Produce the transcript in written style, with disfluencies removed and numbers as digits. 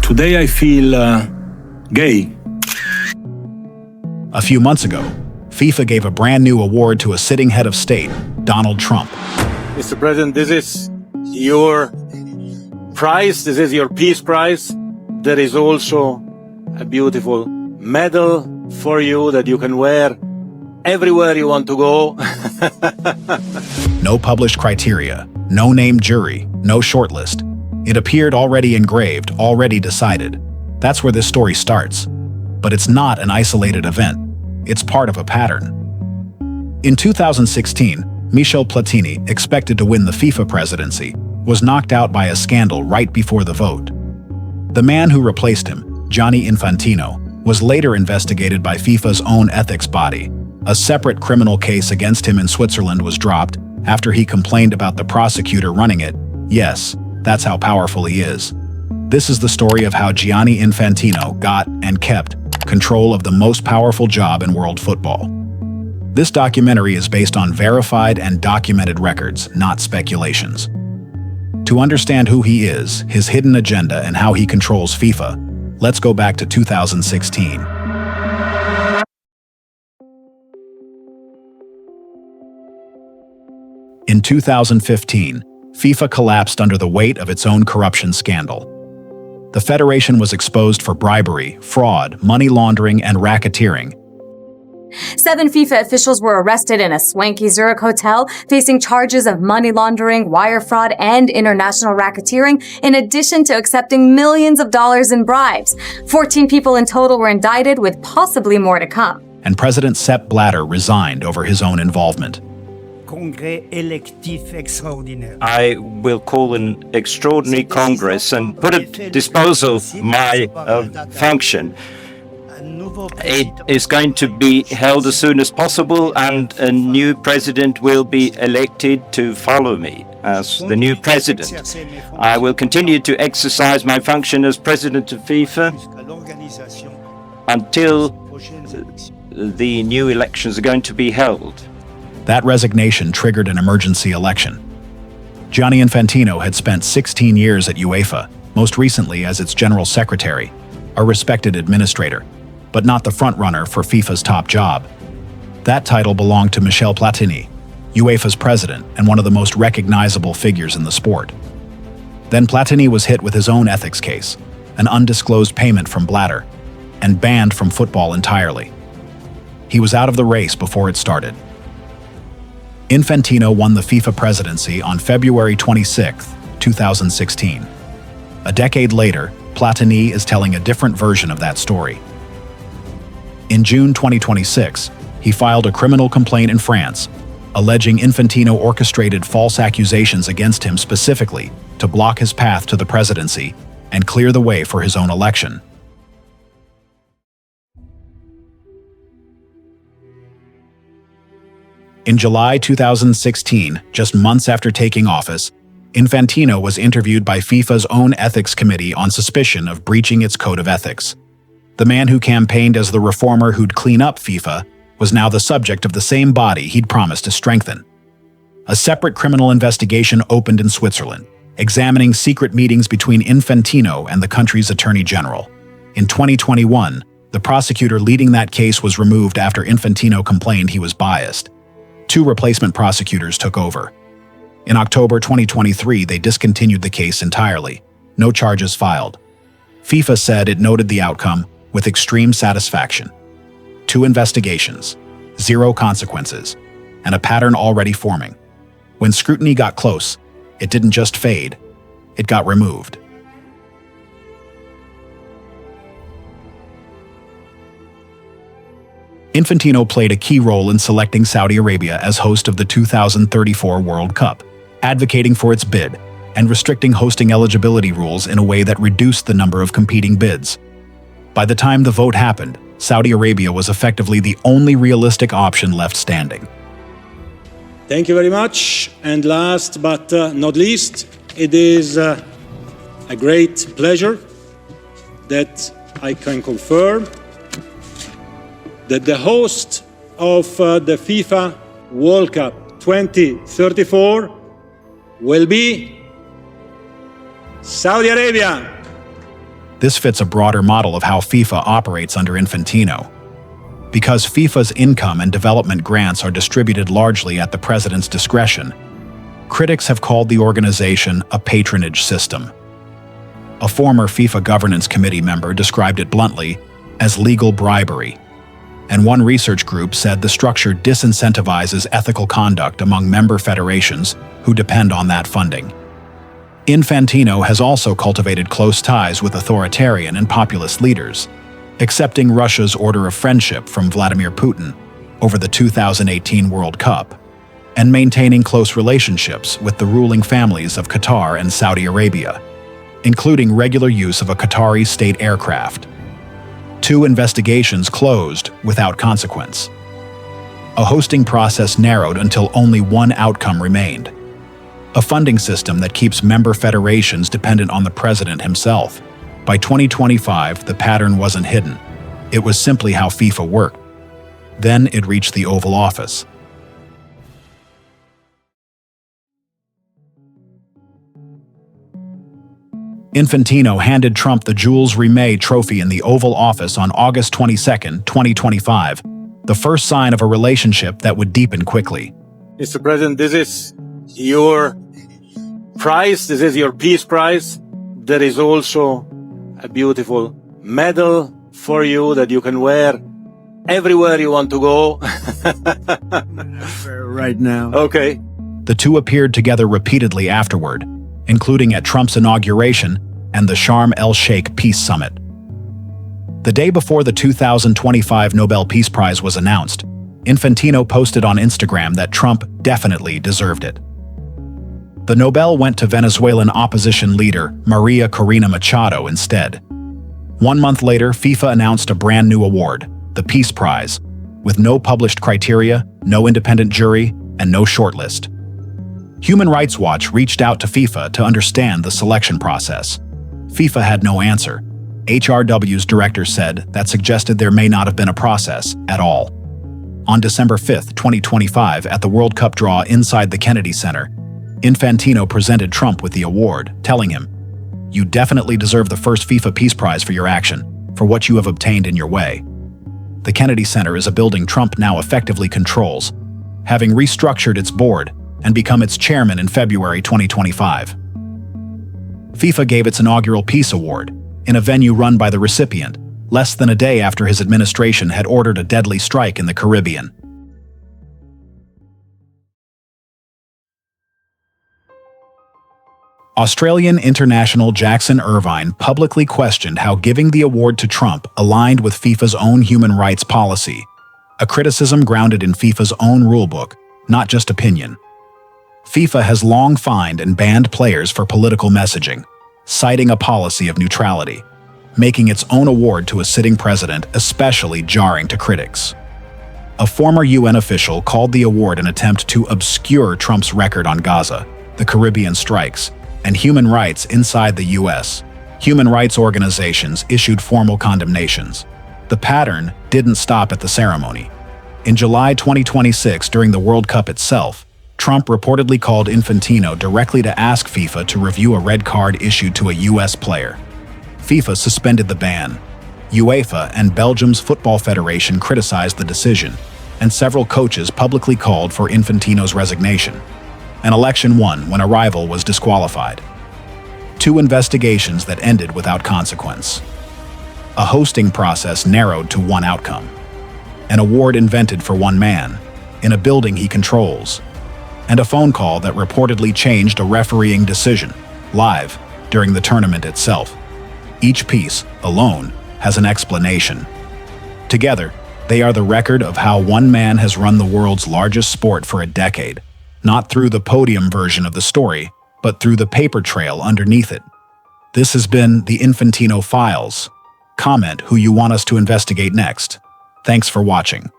Today I feel gay. A few months ago, FIFA gave a brand new award to a sitting head of state, Donald Trump. Mr. President, this is your prize. This is your peace prize. There is also a beautiful medal for you that you can wear everywhere you want to go. No published criteria, no named jury, no shortlist. It appeared already engraved, already decided. That's where this story starts. But it's not an isolated event. It's part of a pattern. In 2016, Michel Platini, expected to win the FIFA presidency, was knocked out by a scandal right before the vote. The man who replaced him, Gianni Infantino, was later investigated by FIFA's own ethics body. A separate criminal case against him in Switzerland was dropped after he complained about the prosecutor running it. Yes, that's how powerful he is. This is the story of how Gianni Infantino got and kept control of the most powerful job in world football. This documentary is based on verified and documented records, not speculations. To understand who he is, his hidden agenda, and how he controls FIFA, let's go back to 2016. In 2015, FIFA collapsed under the weight of its own corruption scandal. The federation was exposed for bribery, fraud, money laundering, and racketeering. 7 FIFA officials were arrested in a swanky Zurich hotel, facing charges of money laundering, wire fraud, and international racketeering, in addition to accepting millions of dollars in bribes. 14 people in total were indicted, with possibly more to come. And President Sepp Blatter resigned over his own involvement. I will call an extraordinary Congress and put at disposal my function. It is going to be held as soon as possible, and a new president will be elected to follow me as the new president. I will continue to exercise my function as president of FIFA until the new elections are going to be held. That resignation triggered an emergency election. Gianni Infantino had spent 16 years at UEFA, most recently as its general secretary, a respected administrator, but not the frontrunner for FIFA's top job. That title belonged to Michel Platini, UEFA's president and one of the most recognizable figures in the sport. Then Platini was hit with his own ethics case, an undisclosed payment from Blatter, and banned from football entirely. He was out of the race before it started. Infantino won the FIFA presidency on February 26, 2016. A decade later, Platini is telling a different version of that story. In June 2026, he filed a criminal complaint in France, alleging Infantino orchestrated false accusations against him specifically to block his path to the presidency and clear the way for his own election. In July 2016, just months after taking office, Infantino was interviewed by FIFA's own ethics committee on suspicion of breaching its code of ethics. The man who campaigned as the reformer who'd clean up FIFA was now the subject of the same body he'd promised to strengthen. A separate criminal investigation opened in Switzerland, examining secret meetings between Infantino and the country's attorney general. In 2021, the prosecutor leading that case was removed after Infantino complained he was biased. 2 replacement prosecutors took over. In October 2023, they discontinued the case entirely. No charges filed. FIFA said it noted the outcome with extreme satisfaction. 2 investigations, 0 consequences, and a pattern already forming. When scrutiny got close, it didn't just fade, it got removed. Infantino played a key role in selecting Saudi Arabia as host of the 2034 World Cup, advocating for its bid and restricting hosting eligibility rules in a way that reduced the number of competing bids. By the time the vote happened, Saudi Arabia was effectively the only realistic option left standing. Thank you very much. And last but not least, it is a great pleasure that I can confirm that the host of the FIFA World Cup 2034 will be Saudi Arabia. This fits a broader model of how FIFA operates under Infantino. Because FIFA's income and development grants are distributed largely at the president's discretion, critics have called the organization a patronage system. A former FIFA Governance Committee member described it bluntly as legal bribery, and one research group said the structure disincentivizes ethical conduct among member federations who depend on that funding. Infantino has also cultivated close ties with authoritarian and populist leaders, accepting Russia's order of friendship from Vladimir Putin over the 2018 World Cup, and maintaining close relationships with the ruling families of Qatar and Saudi Arabia, including regular use of a Qatari state aircraft. 2 investigations closed without consequence. A hosting process narrowed until only one outcome remained: a funding system that keeps member federations dependent on the president himself. By 2025, the pattern wasn't hidden. It was simply how FIFA worked. Then it reached the Oval Office. Infantino handed Trump the Jules Rimet Trophy in the Oval Office on August 22, 2025, the first sign of a relationship that would deepen quickly. Mr. President, this is your prize. This is your Peace Prize. There is also a beautiful medal for you that you can wear everywhere you want to go. Right now. Okay. The two appeared together repeatedly afterward, including at Trump's inauguration and the Sharm el-Sheikh Peace Summit. The day before the 2025 Nobel Peace Prize was announced, Infantino posted on Instagram that Trump definitely deserved it. The Nobel went to Venezuelan opposition leader Maria Corina Machado instead. 1 month later, FIFA announced a brand new award, the Peace Prize, with no published criteria, no independent jury, and no shortlist. Human Rights Watch reached out to FIFA to understand the selection process. FIFA had no answer. HRW's director said that suggested there may not have been a process at all. On December 5, 2025, at the World Cup draw inside the Kennedy Center, Infantino presented Trump with the award, telling him, "You definitely deserve the first FIFA Peace Prize for your action, for what you have obtained in your way." The Kennedy Center is a building Trump now effectively controls, having restructured its board and become its chairman in February 2025. FIFA gave its inaugural Peace Award in a venue run by the recipient, less than a day after his administration had ordered a deadly strike in the Caribbean. Australian international Jackson Irvine publicly questioned how giving the award to Trump aligned with FIFA's own human rights policy, a criticism grounded in FIFA's own rulebook, not just opinion. FIFA has long fined and banned players for political messaging, citing a policy of neutrality, making its own award to a sitting president especially jarring to critics. A former UN official called the award an attempt to obscure Trump's record on Gaza, the Caribbean strikes, and human rights inside the US. Human rights organizations issued formal condemnations. The pattern didn't stop at the ceremony. In July 2026, during the World Cup itself, Trump reportedly called Infantino directly to ask FIFA to review a red card issued to a US player. FIFA suspended the ban. UEFA and Belgium's Football Federation criticized the decision, and several coaches publicly called for Infantino's resignation. An election won when a rival was disqualified. 2 investigations that ended without consequence. A hosting process narrowed to one outcome. An award invented for one man, in a building he controls. And a phone call that reportedly changed a refereeing decision, live, during the tournament itself. Each piece, alone, has an explanation. Together, they are the record of how one man has run the world's largest sport for a decade, not through the podium version of the story, but through the paper trail underneath it. This has been the Infantino Files. Comment who you want us to investigate next. Thanks for watching.